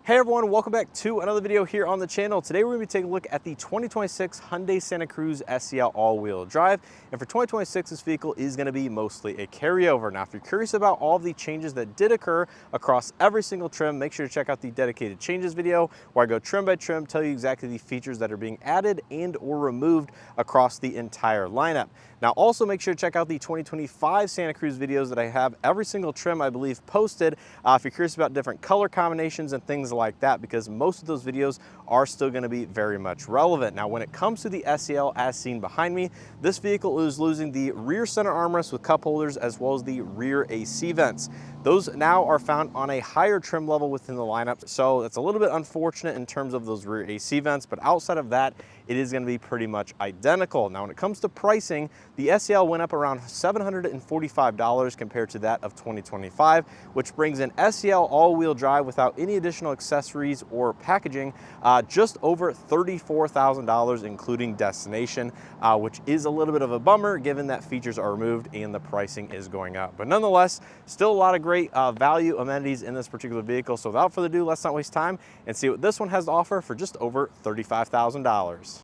Hey everyone, welcome back to another video here on the channel. Today we're going to be taking a look at the 2026 Hyundai Santa Cruz SEL all-wheel drive. And for 2026, this vehicle is going to be mostly a carryover. Now, if you're curious about all of the changes that did occur across every single trim, make sure to check out the dedicated changes video where I go trim by trim, tell you exactly the features that are being added and or removed across the entire lineup. Now, also make sure to check out the 2025 Santa Cruz videos that I have every single trim, I believe, posted. If you're curious about different color combinations and things like that, because most of those videos are still going to be very much relevant. Now, when it comes to the SEL as seen behind me, this vehicle is losing the rear center armrest with cup holders as well as the rear AC vents. Those now are found on a higher trim level within the lineup, so it's a little bit unfortunate in terms of those rear AC vents, but outside of that, it is going to be pretty much identical. Now, when it comes to pricing, the SEL went up around $745 compared to that of 2025, which brings an SEL all-wheel drive without any additional accessories or packaging just over $34,000, including destination, which is a little bit of a bummer given that features are removed and the pricing is going up. But nonetheless, still a lot of great value amenities in this particular vehicle. So without further ado, let's not waste time and see what this one has to offer for just over $35,000.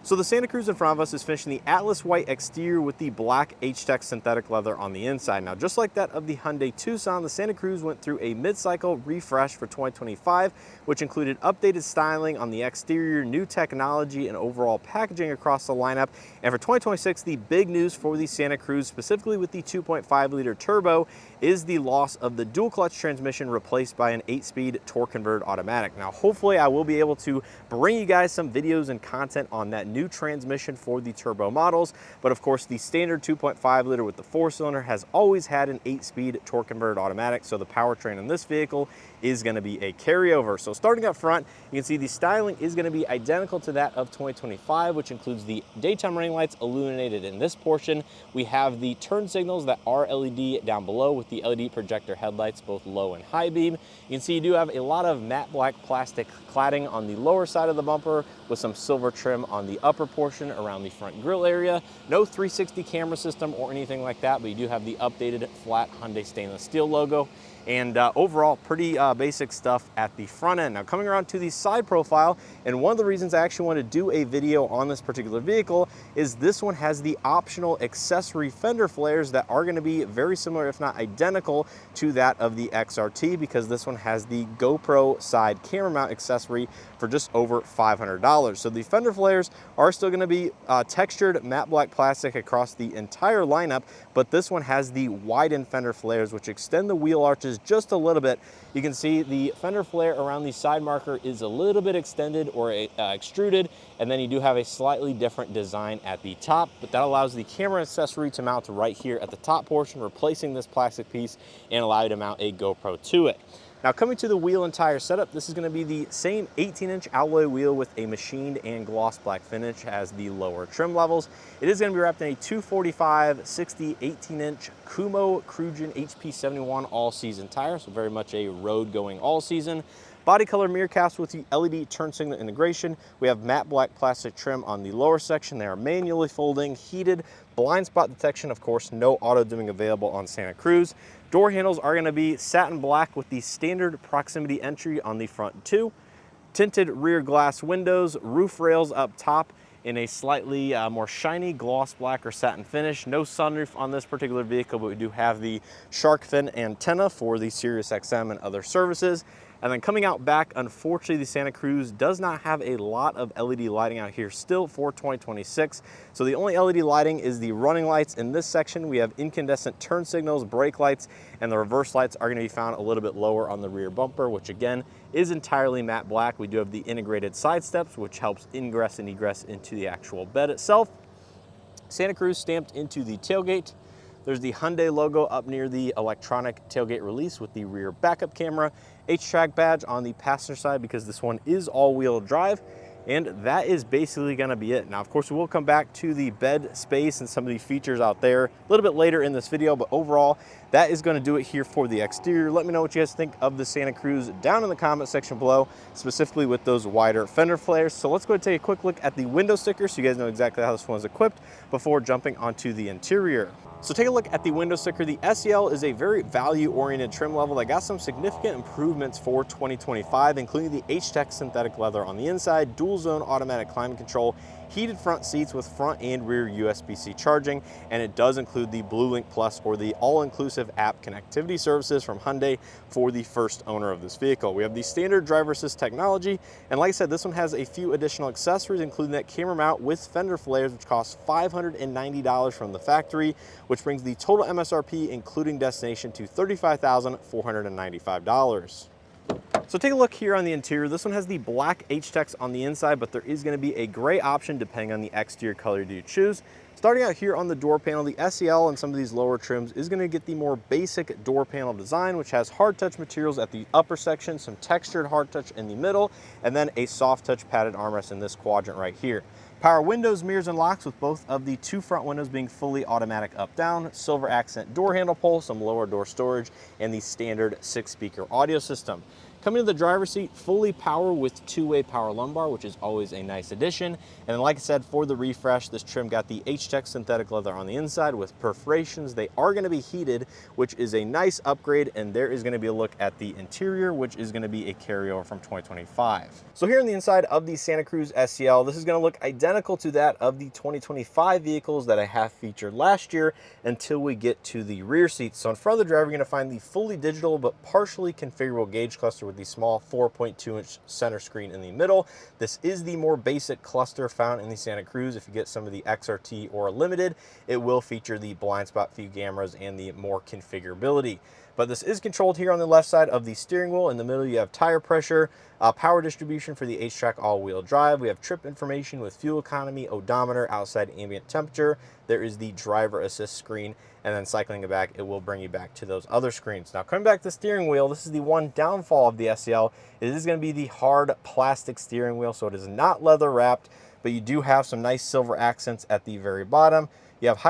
So the Santa Cruz in front of us is finishing the Atlas white exterior with the black H-Tex synthetic leather on the inside. Now, just like that of the Hyundai Tucson, the Santa Cruz went through a mid-cycle refresh for 2025, which included updated styling on the exterior, new technology, and overall packaging across the lineup. And for 2026, the big news for the Santa Cruz, specifically with the 2.5-liter turbo, is the loss of the dual clutch transmission replaced by an 8-speed torque converted automatic. Now, hopefully I will be able to bring you guys some videos and content on that new transmission for the turbo models, but of course the standard 2.5-liter with the 4-cylinder has always had an 8-speed torque converted automatic, so the powertrain in this vehicle is going to be a carryover. So starting up front, you can see the styling is going to be identical to that of 2025, which includes the daytime running lights illuminated in this portion. We have the turn signals that are LED down below with the LED projector headlights, both low and high beam. You can see you do have a lot of matte black plastic cladding on the lower side of the bumper with some silver trim on the upper portion around the front grille area. No 360 camera system or anything like that, but you do have the updated flat Hyundai stainless steel logo. And overall, pretty basic stuff at the front end. Now, coming around to the side profile, and one of the reasons I actually want to do a video on this particular vehicle is this one has the optional accessory fender flares that are going to be very similar, if not identical, to that of the XRT, because this one has the GoPro side camera mount accessory for just over $500. So the fender flares are still going to be textured matte black plastic across the entire lineup, but this one has the widened fender flares, which extend the wheel arches just a little bit. You can see the fender flare around the side marker is a little bit extended or extruded, and then you do have a slightly different design at the top, but that allows the camera accessory to mount right here at the top portion, replacing this plastic piece, and allow you to mount a GoPro to it. Now, coming to the wheel and tire setup, this is going to be the same 18-inch alloy wheel with a machined and gloss black finish as the lower trim levels. It is going to be wrapped in a 245/60 18-inch Kumho Crugin HP71 all-season tire, so very much a road-going all-season. Body color mirror caps with the LED turn signal integration. We have matte black plastic trim on the lower section. They are manually folding, heated, blind spot detection. Of course, no auto dimming available on Santa Cruz. Door handles are going to be satin black with the standard proximity entry on the front two. Tinted rear glass windows, roof rails up top in a slightly more shiny gloss black or satin finish. No sunroof on this particular vehicle, but we do have the shark fin antenna for the Sirius XM and other services. And then coming out back, unfortunately, the Santa Cruz does not have a lot of LED lighting out here still for 2026. So the only LED lighting is the running lights. In this section, we have incandescent turn signals, brake lights, and the reverse lights are going to be found a little bit lower on the rear bumper, which again is entirely matte black. We do have the integrated side steps, which helps ingress and egress into the actual bed itself. Santa Cruz stamped into the tailgate. There's the Hyundai logo up near the electronic tailgate release with the rear backup camera, H-Track badge on the passenger side because this one is all-wheel drive, and that is basically going to be it. Now, of course, we will come back to the bed space and some of the features out there a little bit later in this video, but overall, that is going to do it here for the exterior. Let me know what you guys think of the Santa Cruz down in the comment section below, specifically with those wider fender flares. So let's go ahead and take a quick look at the window sticker so you guys know exactly how this one is equipped before jumping onto the interior. So take a look at the window sticker. The SEL is a very value-oriented trim level that got some significant improvements for 2025, including the H-Tex synthetic leather on the inside, dual zone automatic climate control, heated front seats with front and rear USB-C charging, and it does include the BlueLink Plus, or the all-inclusive app connectivity services from Hyundai for the first owner of this vehicle. We have the standard driver assist technology, and like I said, this one has a few additional accessories, including that camera mount with fender flares, which costs $590 from the factory, which brings the total MSRP, including destination, to $35,495. So take a look here on the interior. This one has the black H-Tex on the inside, but there is going to be a gray option depending on the exterior color you choose. Starting out here on the door panel, the SEL and some of these lower trims is going to get the more basic door panel design, which has hard touch materials at the upper section, some textured hard touch in the middle, and then a soft touch padded armrest in this quadrant right here. Power windows, mirrors, and locks, with both of the two front windows being fully automatic up-down, silver accent door handle pull, some lower door storage, and the standard 6-speaker audio system. Coming to the driver's seat, fully power with two-way power lumbar, which is always a nice addition. And then, like I said, for the refresh, this trim got the H-Tex synthetic leather on the inside with perforations. They are going to be heated, which is a nice upgrade, and there is going to be a look at the interior, which is going to be a carryover from 2025. So here on the inside of the Santa Cruz SEL, this is going to look identical to that of the 2025 vehicles that I have featured last year until we get to the rear seats. So in front of the driver, you're going to find the fully digital but partially configurable gauge cluster with the small 4.2-inch center screen in the middle. This is the more basic cluster found in the Santa Cruz. If you get some of the XRT or Limited, it will feature the blind spot view cameras and the more configurability. But this is controlled here on the left side of the steering wheel. In the middle, you have tire pressure, power distribution for the H-Track all-wheel drive. We have trip information with fuel economy, odometer, outside ambient temperature. There is the driver assist screen, and then cycling it back, it will bring you back to those other screens. Now, coming back to the steering wheel, this is the one downfall of the SEL. It is going to be the hard plastic steering wheel, so it is not leather wrapped, but you do have some nice silver accents at the very bottom. You have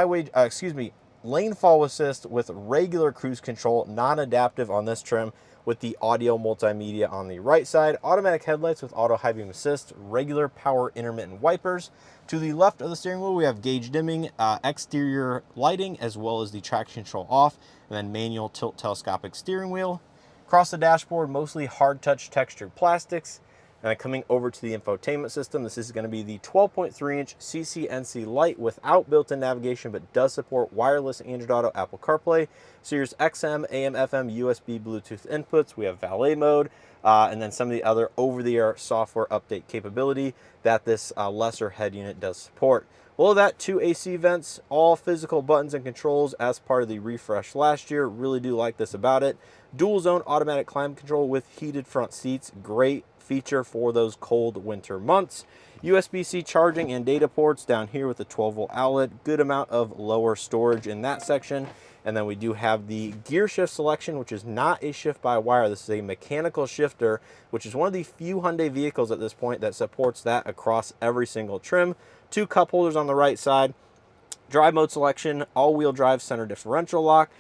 lane fall assist with regular cruise control, non-adaptive on this trim, with the audio multimedia on the right side, automatic headlights with auto high beam assist, regular power intermittent wipers. To the left of the steering wheel, we have gauge dimming, exterior lighting, as well as the traction control off, and then manual tilt telescopic steering wheel. Across the dashboard, mostly hard touch textured plastics. And then coming over to the infotainment system, this is going to be the 12.3-inch CCNC Lite without built-in navigation, but does support wireless Android Auto, Apple CarPlay, Sirius XM, AM, FM, USB, Bluetooth inputs. We have valet mode, and then some of the other over-the-air software update capability that this lesser head unit does support. Below that, 2 AC vents, all physical buttons and controls as part of the refresh last year. Really do like this about it. Dual zone automatic climate control with heated front seats. Great feature for those cold winter months. USB-C charging and data ports down here with a 12-volt outlet. Good amount of lower storage in that section. And then we do have the gear shift selection, which is not a shift by wire. This is a mechanical shifter, which is one of the few Hyundai vehicles at this point that supports that across every single trim. 2 cup holders on the right side. Drive mode selection, all-wheel drive center differential lock,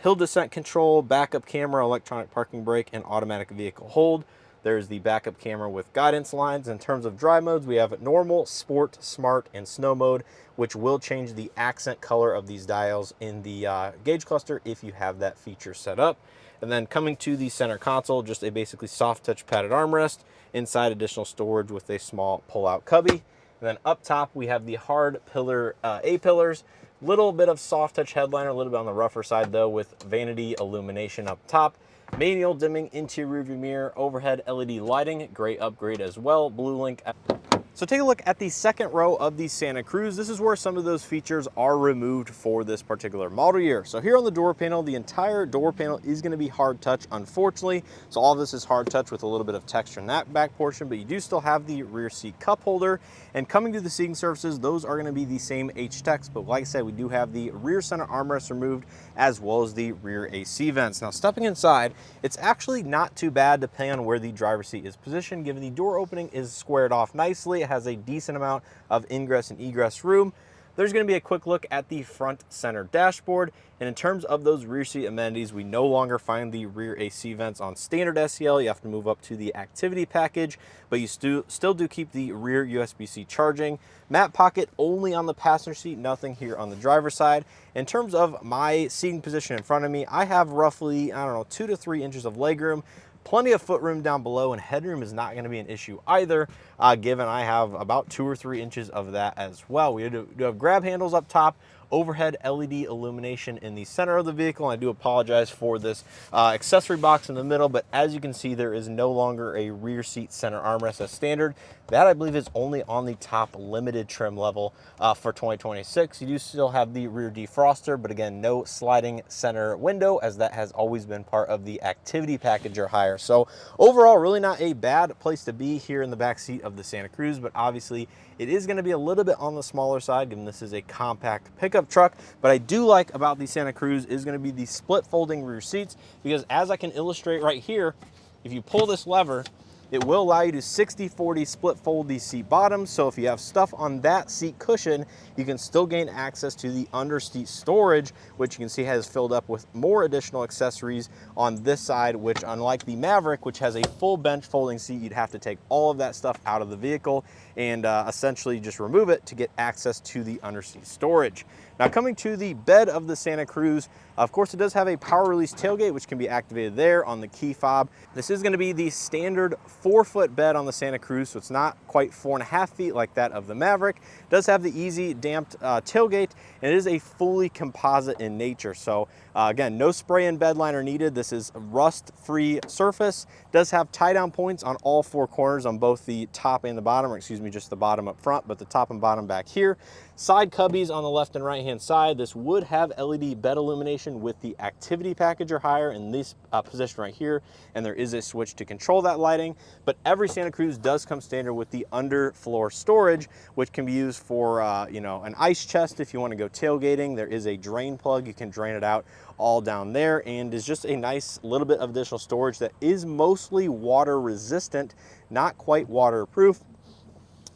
hill descent control, backup camera, electronic parking brake, and automatic vehicle hold. There's the backup camera with guidance lines. In terms of drive modes, we have normal, sport, smart, and snow mode, which will change the accent color of these dials in the gauge cluster if you have that feature set up. And then coming to the center console, just a basically soft touch padded armrest, inside additional storage with a small pull-out cubby. And then up top, we have the hard pillar A-pillars, little bit of soft touch headliner, a little bit on the rougher side though, with vanity illumination up top. Manual dimming interior rearview mirror, overhead LED lighting, great upgrade as well, BlueLink. So take a look at the second row of the Santa Cruz. This is where some of those features are removed for this particular model year. So here on the door panel, the entire door panel is going to be hard touch, unfortunately. So all of this is hard touch with a little bit of texture in that back portion, but you do still have the rear seat cup holder. And coming to the seating surfaces, those are going to be the same H-Tex, but like I said, we do have the rear center armrest removed as well as the rear AC vents. Now stepping inside, it's actually not too bad depending on where the driver's seat is positioned, given the door opening is squared off nicely. It has a decent amount of ingress and egress room. there's going to be a quick look at the front center dashboard. And in terms of those rear seat amenities, we no longer find the rear AC vents on standard SEL. You have to move up to the activity package, but you still do keep the rear USB-C charging. Mat pocket only on the passenger seat, nothing here on the driver's side. In terms of my seating position in front of me, I have roughly, I don't know, 2 to 3 inches of legroom. Plenty of footroom down below, and headroom is not going to be an issue either, given I have about 2 or 3 inches of that as well. We do have grab handles up top, overhead LED illumination in the center of the vehicle. And I do apologize for this accessory box in the middle, but as you can see, there is no longer a rear seat center armrest as standard. That, I believe, is only on the top limited trim level for 2026. You do still have the rear defroster, but again, no sliding center window, as that has always been part of the activity package or higher. So overall, really not a bad place to be here in the back seat of the Santa Cruz, but obviously it is going to be a little bit on the smaller side, given this is a compact pickup truck. But I do like about the Santa Cruz is going to be the split folding rear seats, because as I can illustrate right here, if you pull this lever, it will allow you to 60-40 split fold these seat bottoms. So if you have stuff on that seat cushion, you can still gain access to the under seat storage, which you can see has filled up with more additional accessories on this side, which, unlike the Maverick, which has a full bench folding seat, you'd have to take all of that stuff out of the vehicle and essentially just remove it to get access to the under seat storage. Now, coming to the bed of the Santa Cruz, of course, it does have a power release tailgate, which can be activated there on the key fob. This is going to be the standard 4-foot bed on the Santa Cruz, so it's not quite 4.5 feet like that of the Maverick. It does have the easy damped tailgate, and it is a fully composite in nature. So again, no spray and bed liner needed. This is a rust-free surface. It does have tie-down points on all 4 corners on both the top and the bottom, or excuse me, just the bottom up front, but the top and bottom back here. Side cubbies on the left and right hand side. This would have LED bed illumination with the activity package or higher in this position right here, and there is a switch to control that lighting. But every Santa Cruz does come standard with the underfloor storage, which can be used for you know, an ice chest if you want to go tailgating. There is a drain plug, you can drain it out all down there, and is just a nice little bit of additional storage that is mostly water resistant, not quite waterproof.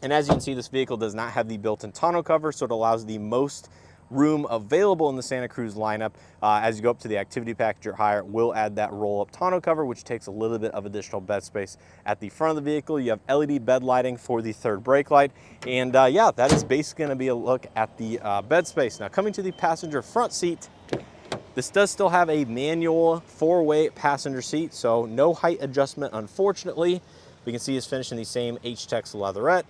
And as you can see, this vehicle does not have the built-in tonneau cover, so it allows the most room available in the Santa Cruz lineup. As you go up to the activity package or higher, it will add that roll-up tonneau cover, which takes a little bit of additional bed space at the front of the vehicle. You have LED bed lighting for the third brake light. And yeah, that is basically going to be a look at the bed space. Now, coming to the passenger front seat, this does still have a manual 4-way passenger seat, so no height adjustment, unfortunately. We can see it's finished in the same H-Tex leatherette.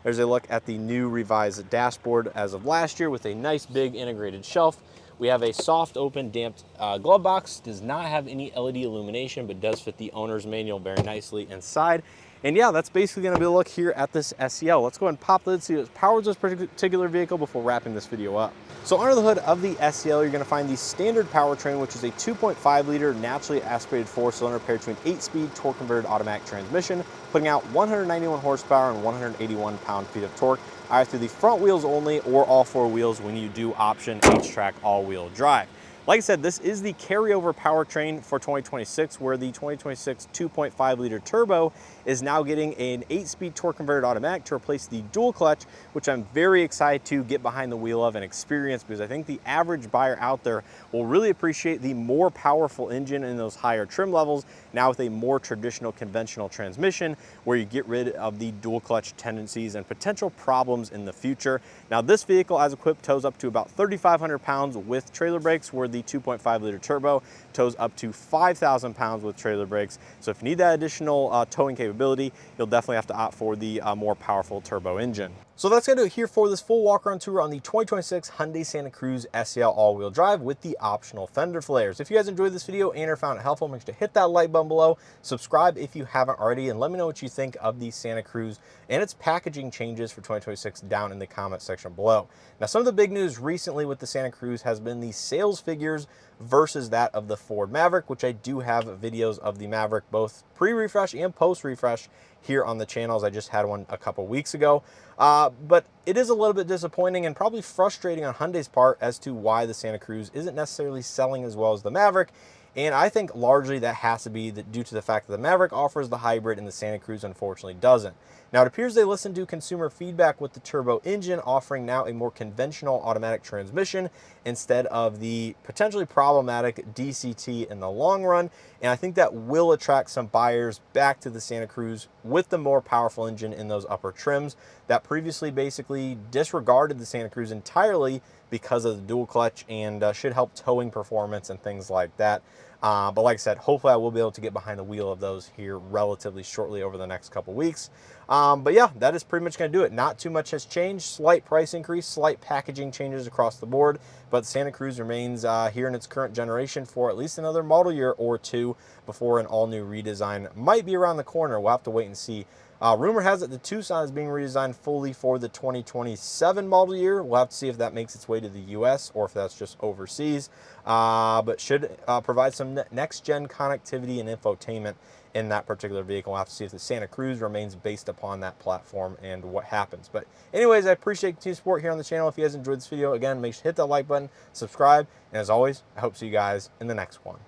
There's a look at the new revised dashboard as of last year with a nice big integrated shelf. We have a soft open damped glove box. Does not have any LED illumination, but does fit the owner's manual very nicely inside. And yeah, that's basically going to be a look here at this SEL. Let's go ahead and pop the lid, see what powers this particular vehicle before wrapping this video up. So under the hood of the SEL, you're going to find the standard powertrain, which is a 2.5 liter naturally aspirated 4-cylinder paired to an 8-speed torque converted automatic transmission, putting out 191 horsepower and 181 pound-feet of torque, either through the front wheels only or all 4 wheels when you do option H-Track all-wheel drive. Like I said, this is the carryover powertrain for 2026, where the 2026 2.5 liter turbo is now getting an 8-speed torque converted automatic to replace the dual clutch, which I'm very excited to get behind the wheel of and experience, because I think the average buyer out there will really appreciate the more powerful engine in those higher trim levels, now with a more traditional conventional transmission, where you get rid of the dual clutch tendencies and potential problems in the future. Now, this vehicle, as equipped, tows up to about 3,500 pounds with trailer brakes, where the 2.5 liter turbo tows up to 5,000 pounds with trailer brakes. So if you need that additional towing capability, you'll definitely have to opt for the more powerful turbo engine. So that's going to do it here for this full walk-around tour on the 2026 Hyundai Santa Cruz SEL all-wheel drive with the optional fender flares. If you guys enjoyed this video and or found it helpful, make sure to hit that like button below, subscribe if you haven't already, and let me know what you think of the Santa Cruz and its packaging changes for 2026 down in the comment section below. Now, some of the big news recently with the Santa Cruz has been the sales figures versus that of the Ford Maverick, which I do have videos of the Maverick, both pre-refresh and post-refresh, here on the channels. I just had one a couple weeks ago. But it is a little bit disappointing and probably frustrating on Hyundai's part as to why the Santa Cruz isn't necessarily selling as well as the Maverick. And I think largely that has to be due to the fact that the Maverick offers the hybrid and the Santa Cruz unfortunately doesn't. Now, it appears they listened to consumer feedback with the turbo engine offering now a more conventional automatic transmission instead of the potentially problematic DCT in the long run. And I think that will attract some buyers back to the Santa Cruz with the more powerful engine in those upper trims that previously basically disregarded the Santa Cruz entirely because of the dual clutch, and should help towing performance and things like that. But like I said, hopefully I will be able to get behind the wheel of those here relatively shortly over the next couple weeks. But yeah, that is pretty much going to do it. Not too much has changed. Slight price increase, slight packaging changes across the board, but the Santa Cruz remains here in its current generation for at least another model year or two before an all-new redesign might be around the corner. We'll have to wait and see. Rumor has it the Tucson is being redesigned fully for the 2027 model year. We'll have to see if that makes its way to the US or if that's just overseas. But should provide some next-gen connectivity and infotainment in that particular vehicle. We'll have to see if the Santa Cruz remains based upon that platform and what happens. But anyways, I appreciate continued support here on the channel. If you guys enjoyed this video, again, make sure to hit that like button, subscribe, and as always, I hope to see you guys in the next one.